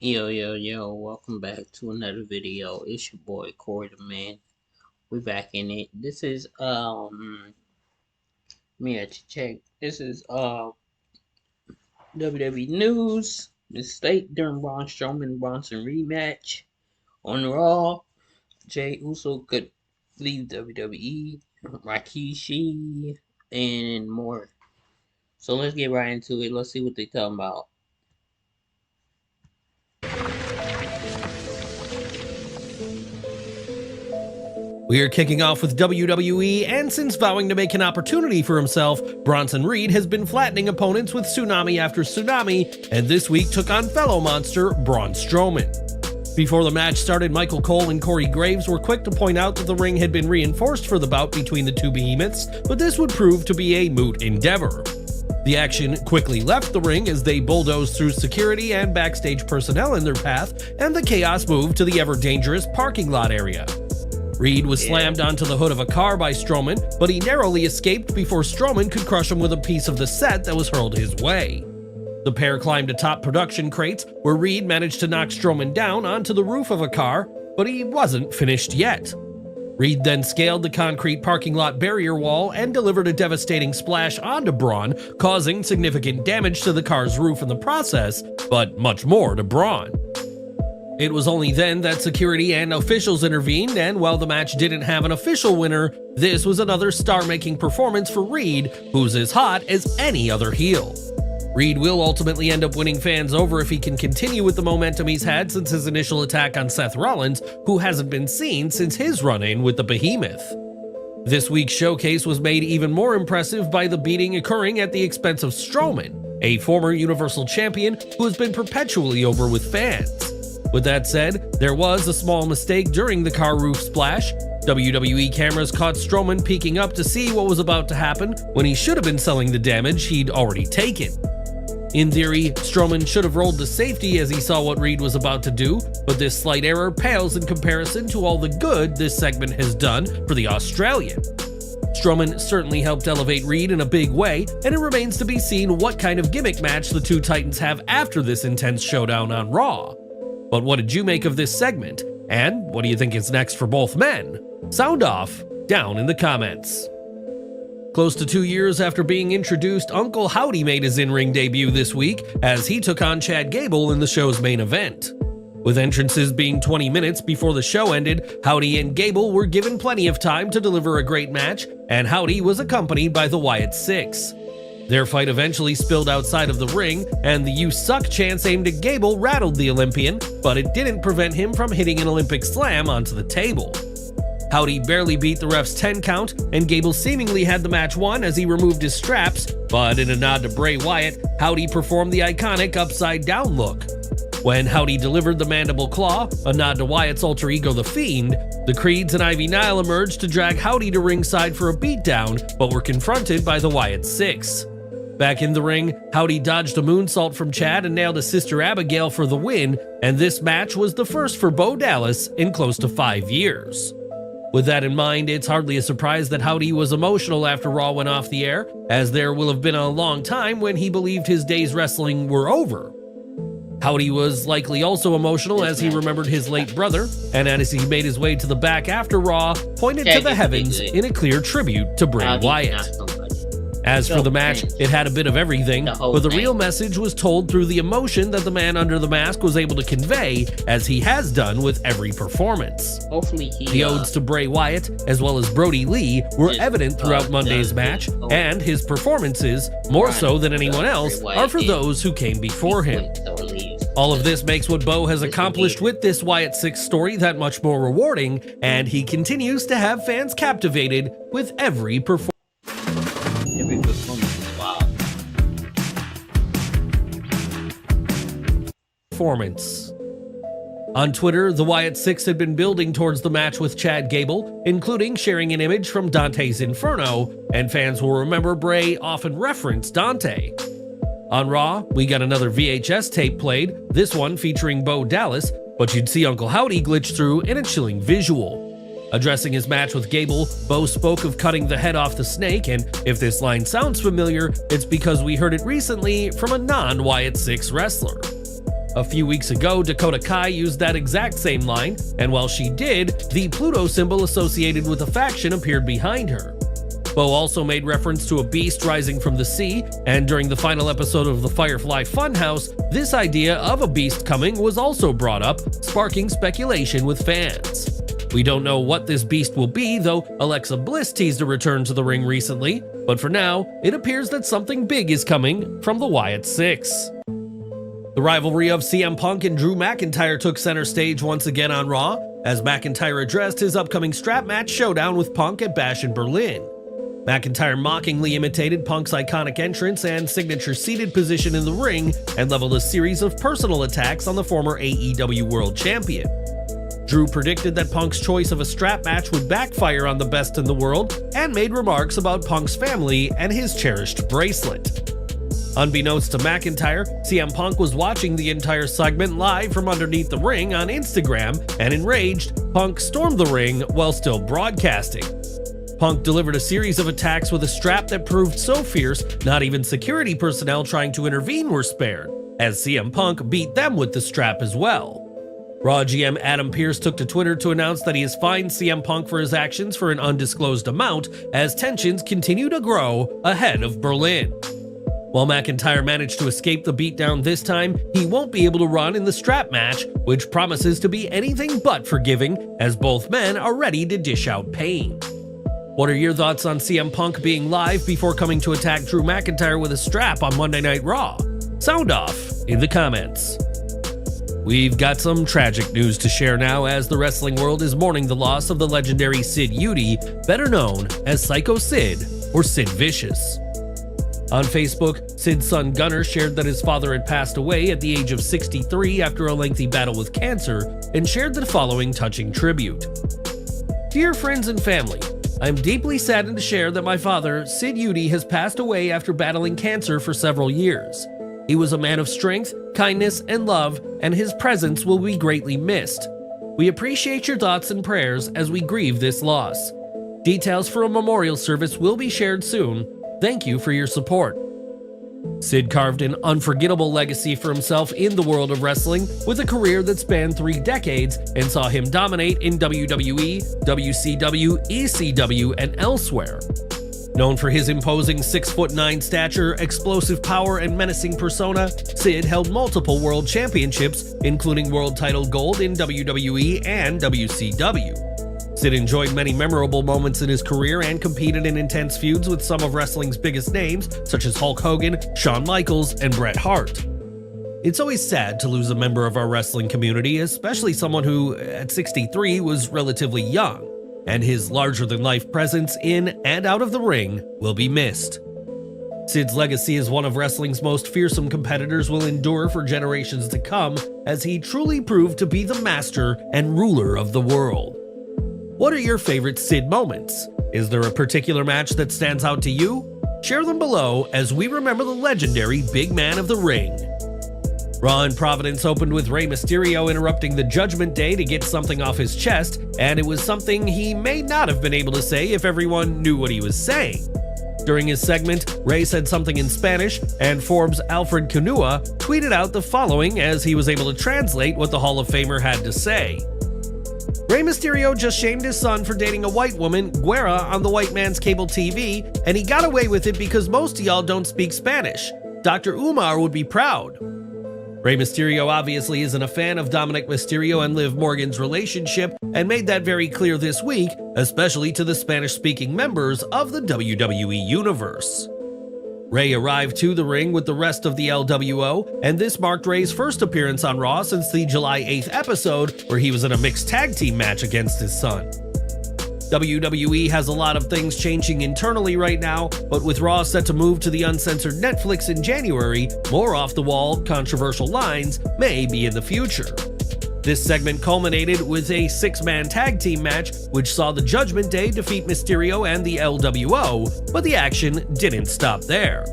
Yo, welcome back to another video. It's your boy Coreythemaan. We back in it. This is me at your check. This is WWE news. Mistake during Braun Strowman Bronson rematch on Raw. Jey Uso could leave WWE, Rikishi, and more. So let's get right into it. Let's see what they talking about. We are kicking off with WWE, and since vowing to make an opportunity for himself, Bronson Reed has been flattening opponents with tsunami after tsunami, and this week took on fellow monster Braun Strowman. Before the match started, Michael Cole and Corey Graves were quick to point out that the ring had been reinforced for the bout between the two behemoths, but this would prove to be a moot endeavor. The action quickly left the ring as they bulldozed through security and backstage personnel in their path, and the chaos moved to the ever-dangerous parking lot area. Reed was slammed onto the hood of a car by Strowman, but he narrowly escaped before Strowman could crush him with a piece of the set that was hurled his way. The pair climbed atop production crates, where Reed managed to knock Strowman down onto the roof of a car, but he wasn't finished yet. Reed then scaled the concrete parking lot barrier wall and delivered a devastating splash onto Braun, causing significant damage to the car's roof in the process, but much more to Braun. It was only then that security and officials intervened, and while the match didn't have an official winner, this was another star-making performance for Reed, who's as hot as any other heel. Reed will ultimately end up winning fans over if he can continue with the momentum he's had since his initial attack on Seth Rollins, who hasn't been seen since his run-in with the Behemoth. This week's showcase was made even more impressive by the beating occurring at the expense of Strowman, a former Universal Champion who has been perpetually over with fans. With that said, there was a small mistake during the car roof splash. WWE cameras caught Strowman peeking up to see what was about to happen when he should have been selling the damage he'd already taken. In theory, Strowman should have rolled to safety as he saw what Reed was about to do, but this slight error pales in comparison to all the good this segment has done for the Australian. Strowman certainly helped elevate Reed in a big way, and it remains to be seen what kind of gimmick match the two Titans have after this intense showdown on Raw. But what did you make of this segment? And what do you think is next for both men? Sound off down in the comments. Close to 2 years after being introduced, Uncle Howdy made his in-ring debut this week as he took on Chad Gable in the show's main event. With entrances being 20 minutes before the show ended, Howdy and Gable were given plenty of time to deliver a great match, and Howdy was accompanied by the Wyatt Six. Their fight eventually spilled outside of the ring, and the "You Suck" chants aimed at Gable rattled the Olympian, but it didn't prevent him from hitting an Olympic slam onto the table. Howdy barely beat the ref's 10 count, and Gable seemingly had the match won as he removed his straps, but in a nod to Bray Wyatt, Howdy performed the iconic upside-down look. When Howdy delivered the mandible claw, a nod to Wyatt's alter ego The Fiend, the Creeds and Ivy Nile emerged to drag Howdy to ringside for a beatdown, but were confronted by the Wyatt Six. Back in the ring, Howdy dodged a moonsault from Chad and nailed a Sister Abigail for the win, and this match was the first for Bo Dallas in close to 5 years. With that in mind, it's hardly a surprise that Howdy was emotional after Raw went off the air, as there will have been a long time when he believed his days wrestling were over. Howdy was likely also emotional as he remembered his late brother, and as he made his way to the back after Raw, pointed to the heavens in a clear tribute to Bray Wyatt. As for the match, it had a bit of everything, but the real message was told through the emotion that the man under the mask was able to convey, as he has done with every performance. The odes to Bray Wyatt, as well as Brody Lee, were evident throughout Monday's match, and his performances, more so than anyone else, are for those who came before him. All of this makes what Bo has accomplished with this Wyatt Six story that much more rewarding, and he continues to have fans captivated with every performance. On Twitter, the Wyatt Six had been building towards the match with Chad Gable, including sharing an image from Dante's Inferno, and fans will remember Bray often referenced Dante. On Raw, we got another VHS tape played, this one featuring Bo Dallas, but you'd see Uncle Howdy glitch through in a chilling visual. Addressing his match with Gable, Bo spoke of cutting the head off the snake, and if this line sounds familiar, it's because we heard it recently from a non-Wyatt Six wrestler. A few weeks ago, Dakota Kai used that exact same line, and while she did, the Pluto symbol associated with the faction appeared behind her. Bo also made reference to a beast rising from the sea, and during the final episode of the Firefly Funhouse, this idea of a beast coming was also brought up, sparking speculation with fans. We don't know what this beast will be, though Alexa Bliss teased a return to the ring recently, but for now, it appears that something big is coming from the Wyatt Six. The rivalry of CM Punk and Drew McIntyre took center stage once again on Raw, as McIntyre addressed his upcoming strap match showdown with Punk at Bash in Berlin. McIntyre mockingly imitated Punk's iconic entrance and signature seated position in the ring and leveled a series of personal attacks on the former AEW World Champion. Drew predicted that Punk's choice of a strap match would backfire on the best in the world and made remarks about Punk's family and his cherished bracelet. Unbeknownst to McIntyre, CM Punk was watching the entire segment live from underneath the ring on Instagram, and enraged, Punk stormed the ring while still broadcasting. Punk delivered a series of attacks with a strap that proved so fierce, not even security personnel trying to intervene were spared, as CM Punk beat them with the strap as well. Raw GM Adam Pearce took to Twitter to announce that he has fined CM Punk for his actions for an undisclosed amount as tensions continue to grow ahead of Berlin. While McIntyre managed to escape the beatdown this time, he won't be able to run in the strap match, which promises to be anything but forgiving, as both men are ready to dish out pain. What are your thoughts on CM Punk being live before coming to attack Drew McIntyre with a strap on Monday Night Raw? Sound off in the comments. We've got some tragic news to share now, as the wrestling world is mourning the loss of the legendary Sid Udy, better known as Psycho Sid or Sid Vicious. On Facebook, Sid's son Gunnar shared that his father had passed away at the age of 63 after a lengthy battle with cancer, and shared the following touching tribute. Dear friends and family, I am deeply saddened to share that my father, Sid Udy, has passed away after battling cancer for several years. He was a man of strength, kindness, and love, and his presence will be greatly missed. We appreciate your thoughts and prayers as we grieve this loss. Details for a memorial service will be shared soon. Thank you for your support. Sid carved an unforgettable legacy for himself in the world of wrestling, with a career that spanned 3 decades and saw him dominate in WWE, WCW, ECW, and elsewhere. Known for his imposing 6'9" stature, explosive power, and menacing persona, Sid held multiple world championships, including world title gold in WWE and WCW. Sid enjoyed many memorable moments in his career and competed in intense feuds with some of wrestling's biggest names, such as Hulk Hogan, Shawn Michaels, and Bret Hart. It's always sad to lose a member of our wrestling community, especially someone who, at 63, was relatively young, and his larger-than-life presence in and out of the ring will be missed. Sid's legacy as one of wrestling's most fearsome competitors will endure for generations to come, as he truly proved to be the master and ruler of the world. What are your favorite Sid moments? Is there a particular match that stands out to you? Share them below as we remember the legendary big man of the ring. Raw in Providence opened with Rey Mysterio interrupting the Judgment Day to get something off his chest, and it was something he may not have been able to say if everyone knew what he was saying. During his segment, Rey said something in Spanish, and Forbes' Alfred Canua tweeted out the following as he was able to translate what the Hall of Famer had to say. Rey Mysterio just shamed his son for dating a white woman, Guerra, on the white man's cable TV, and he got away with it because most of y'all don't speak Spanish. Dr. Umar would be proud. Rey Mysterio obviously isn't a fan of Dominic Mysterio and Liv Morgan's relationship, and made that very clear this week, especially to the Spanish-speaking members of the WWE Universe. Rey arrived to the ring with the rest of the LWO, and this marked Rey's first appearance on Raw since the July 8th episode, where he was in a mixed tag team match against his son. WWE has a lot of things changing internally right now, but with Raw set to move to the uncensored Netflix in January, more off-the-wall, controversial lines may be in the future. This segment culminated with a 6-man tag team match, which saw the Judgment Day defeat Mysterio and the LWO, but the action didn't stop there.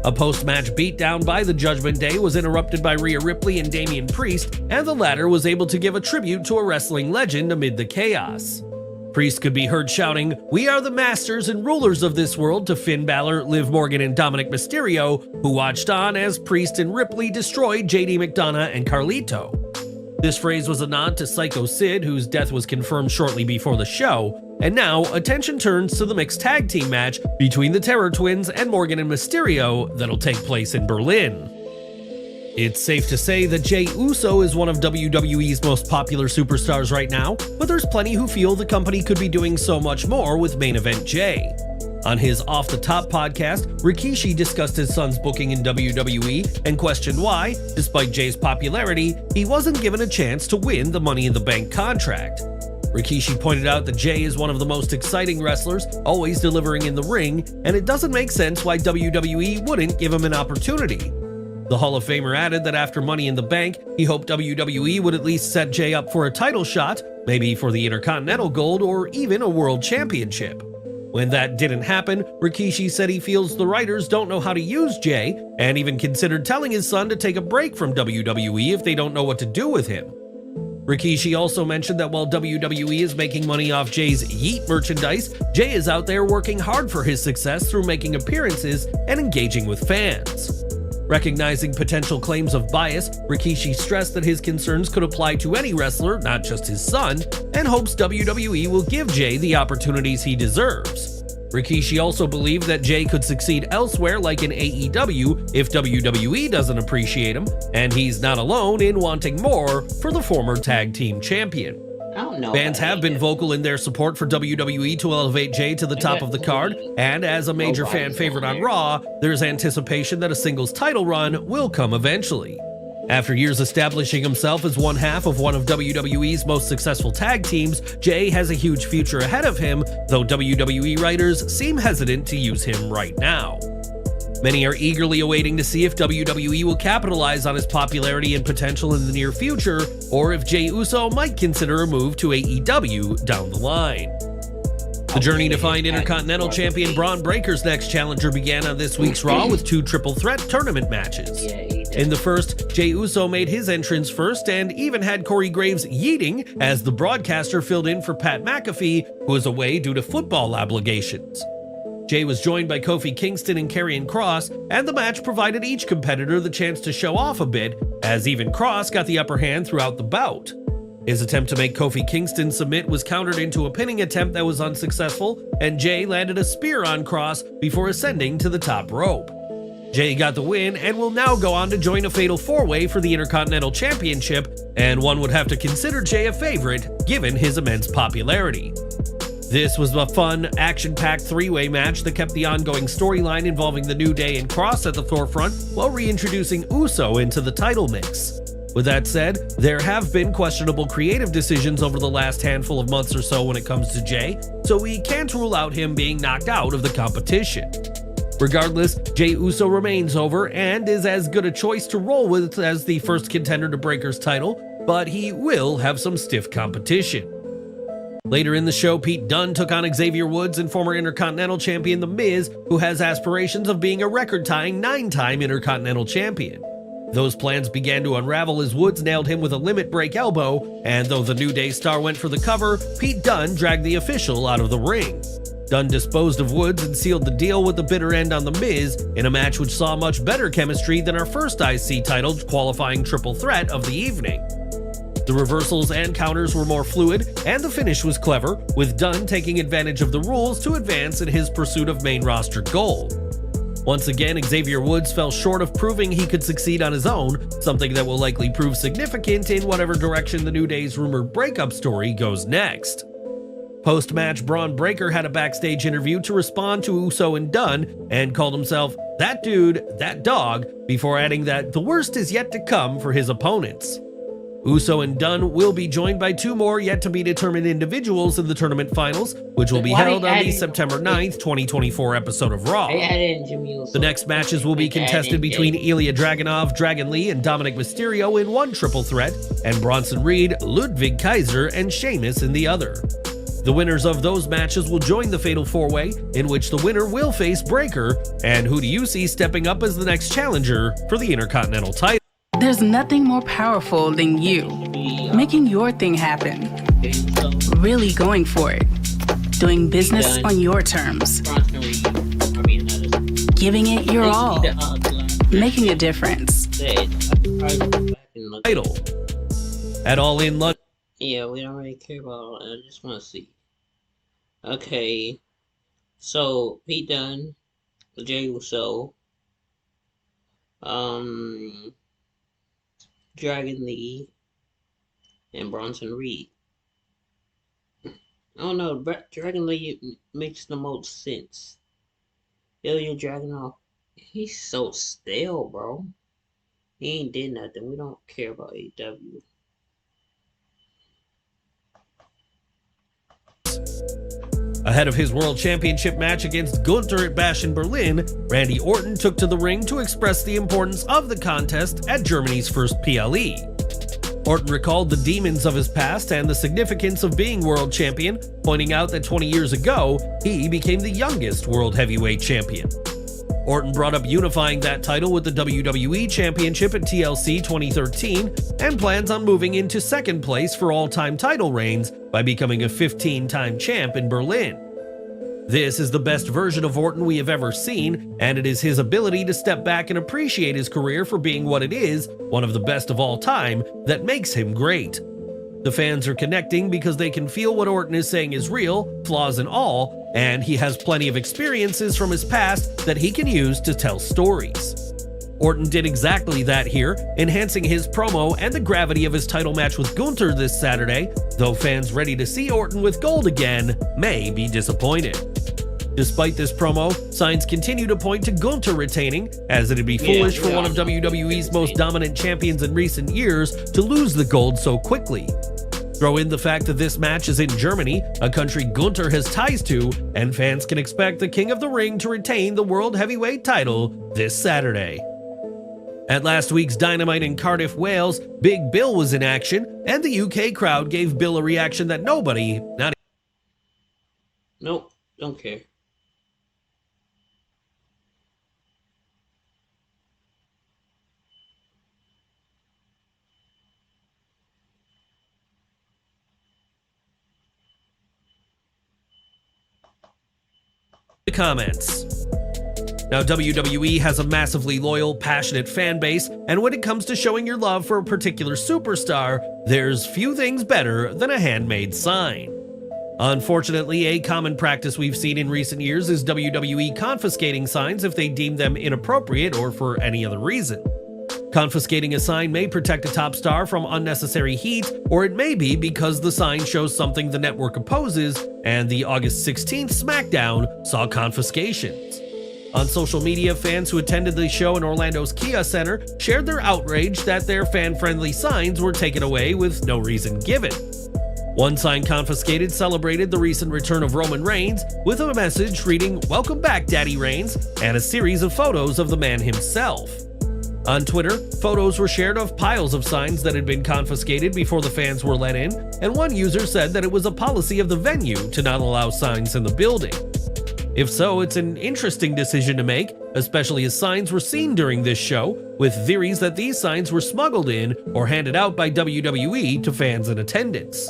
A post-match beatdown by the Judgment Day was interrupted by Rhea Ripley and Damian Priest, and the latter was able to give a tribute to a wrestling legend amid the chaos. Priest could be heard shouting, "We are the masters and rulers of this world" to Finn Balor, Liv Morgan, and Dominic Mysterio, who watched on as Priest and Ripley destroyed JD McDonough and Carlito. This phrase was a nod to Psycho Sid, whose death was confirmed shortly before the show, and now attention turns to the mixed tag team match between the Terror Twins and Morgan and Mysterio that'll take place in Berlin. It's safe to say that Jey Uso is one of WWE's most popular superstars right now, but there's plenty who feel the company could be doing so much more with Main Event Jey. On his Off the Top podcast, Rikishi discussed his son's booking in WWE and questioned why, despite Jey's popularity, he wasn't given a chance to win the Money in the Bank contract. Rikishi pointed out that Jey is one of the most exciting wrestlers, always delivering in the ring, and it doesn't make sense why WWE wouldn't give him an opportunity. The Hall of Famer added that after Money in the Bank, he hoped WWE would at least set Jey up for a title shot, maybe for the Intercontinental Gold or even a World Championship. When that didn't happen, Rikishi said he feels the writers don't know how to use Jey, and even considered telling his son to take a break from WWE if they don't know what to do with him. Rikishi also mentioned that while WWE is making money off Jey's Yeet merchandise, Jey is out there working hard for his success through making appearances and engaging with fans. Recognizing potential claims of bias, Rikishi stressed that his concerns could apply to any wrestler, not just his son, and hopes WWE will give Jey the opportunities he deserves. Rikishi also believed that Jey could succeed elsewhere like in AEW if WWE doesn't appreciate him, and he's not alone in wanting more for the former tag team champion. Fans have been vocal in their support for WWE to elevate Jey to the top of the card, and as a major fan favorite on Raw, there's anticipation that a singles title run will come eventually. After years establishing himself as one half of one of WWE's most successful tag teams, Jey has a huge future ahead of him, though WWE writers seem hesitant to use him right now. Many are eagerly awaiting to see if WWE will capitalize on his popularity and potential in the near future, or if Jey Uso might consider a move to AEW down the line. The journey to find Intercontinental Champion Braun Breaker's next challenger began on this week's Raw with 2 triple threat tournament matches. In the first, Jey Uso made his entrance first and even had Corey Graves yeeting as the broadcaster filled in for Pat McAfee, who was away due to football obligations. Jey was joined by Kofi Kingston and Karrion Kross, and the match provided each competitor the chance to show off a bit, as even Kross got the upper hand throughout the bout. His attempt to make Kofi Kingston submit was countered into a pinning attempt that was unsuccessful, and Jey landed a spear on Kross before ascending to the top rope. Jey got the win and will now go on to join a fatal 4-way for the Intercontinental Championship, and one would have to consider Jey a favorite given his immense popularity. This was a fun, action-packed 3-way match that kept the ongoing storyline involving the New Day and Kross at the forefront while reintroducing Uso into the title mix. With that said, there have been questionable creative decisions over the last handful of months or so when it comes to Jey, so we can't rule out him being knocked out of the competition. Regardless, Jey Uso remains over and is as good a choice to roll with as the first contender to Breaker's title, but he will have some stiff competition. Later in the show, Pete Dunne took on Xavier Woods and former Intercontinental Champion The Miz, who has aspirations of being a record-tying 9-time Intercontinental Champion. Those plans began to unravel as Woods nailed him with a limit break elbow, and though the New Day star went for the cover, Pete Dunne dragged the official out of the ring. Dunne disposed of Woods and sealed the deal with the bitter end on The Miz in a match which saw much better chemistry than our first IC title qualifying triple threat of the evening. The reversals and counters were more fluid, and the finish was clever, with Dunne taking advantage of the rules to advance in his pursuit of main roster gold. Once again, Xavier Woods fell short of proving he could succeed on his own, something that will likely prove significant in whatever direction the New Day's rumored breakup story goes next. Post-match, Braun Breaker had a backstage interview to respond to Uso and Dunne, and called himself "that dude, that dog," before adding that the worst is yet to come for his opponents. Uso and Dunne will be joined by 2 more yet-to-be-determined individuals in the tournament finals, which will be held on the September 9th, 2024 episode of Raw. The next matches will be contested between Ilya Dragunov, Dragon Lee, and Dominic Mysterio in one triple threat, and Bronson Reed, Ludwig Kaiser, and Sheamus in the other. The winners of those matches will join the Fatal 4-Way, in which the winner will face Breaker, and who do you see stepping up as the next challenger for the Intercontinental title? There's nothing more powerful than you making your thing happen, really going for it. doing business on your terms, giving it your all, making a difference. Title. At All In London. Yeah, we don't really care about all that. I just want to see. Okay. So, Pete Dunne, Jey Uso, Dragon Lee, and Bronson Reed. I don't know, Dragon Lee makes the most sense. Ilya Dragunov, he's so stale, bro. He ain't did nothing. We don't care about AEW. Ahead of his World Championship match against Gunther at Bash in Berlin, Randy Orton took to the ring to express the importance of the contest at Germany's first PLE. Orton recalled the demons of his past and the significance of being world champion, pointing out that 20 years ago, he became the youngest world heavyweight champion. Orton brought up unifying that title with the WWE Championship at TLC 2013 and plans on moving into second place for all-time title reigns by becoming a 15-time champ in Berlin. This is the best version of Orton we have ever seen, and it is his ability to step back and appreciate his career for being what it is, one of the best of all time, that makes him great. The fans are connecting because they can feel what Orton is saying is real, flaws and all, and he has plenty of experiences from his past that he can use to tell stories. Orton did exactly that here, enhancing his promo and the gravity of his title match with Gunther this Saturday, though fans ready to see Orton with gold again may be disappointed. Despite this promo, signs continue to point to Gunther retaining, as it'd be foolish for one of WWE's most dominant champions in recent years to lose the gold so quickly. Throw in the fact that this match is in Germany, a country Gunther has ties to, and fans can expect the King of the Ring to retain the World Heavyweight title this Saturday. At last week's Dynamite in Cardiff, Wales, Big Bill was in action, and the UK crowd gave Bill a reaction that nobody, not Nope, don't care. the comments. Now, WWE has a massively loyal, passionate fan base, and when it comes to showing your love for a particular superstar, there's few things better than a handmade sign. Unfortunately, a common practice we've seen in recent years is WWE confiscating signs if they deem them inappropriate or for any other reason. Confiscating a sign may protect a top star from unnecessary heat, or it may be because the sign shows something the network opposes, and the August 16th SmackDown saw confiscations. On social media, fans who attended the show in Orlando's Kia Center shared their outrage that their fan-friendly signs were taken away with no reason given. One sign confiscated celebrated the recent return of Roman Reigns with a message reading, "Welcome back, Daddy Reigns," and a series of photos of the man himself. On Twitter, photos were shared of piles of signs that had been confiscated before the fans were let in, and one user said that it was a policy of the venue to not allow signs in the building. If so, it's an interesting decision to make, especially as signs were seen during this show, with theories that these signs were smuggled in or handed out by WWE to fans in attendance.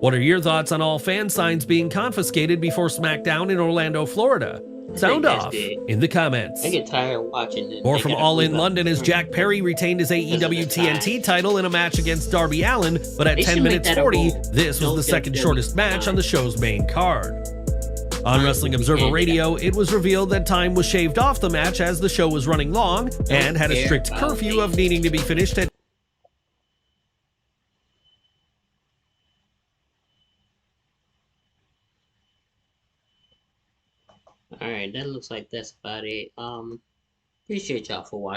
What are your thoughts on all fan signs being confiscated before SmackDown in Orlando, Florida? Sound off in the comments. I get tired of watching it. More from All In London as Jack Perry retained his AEW TNT title in a match against Darby Allin, but at 10 minutes 40, this was the second shortest match on the show's main card. On Wrestling Observer Radio, it was revealed that time was shaved off the match as the show was running long and had a strict curfew of needing to be finished at Alright, that looks like that's about it. Appreciate y'all for watching.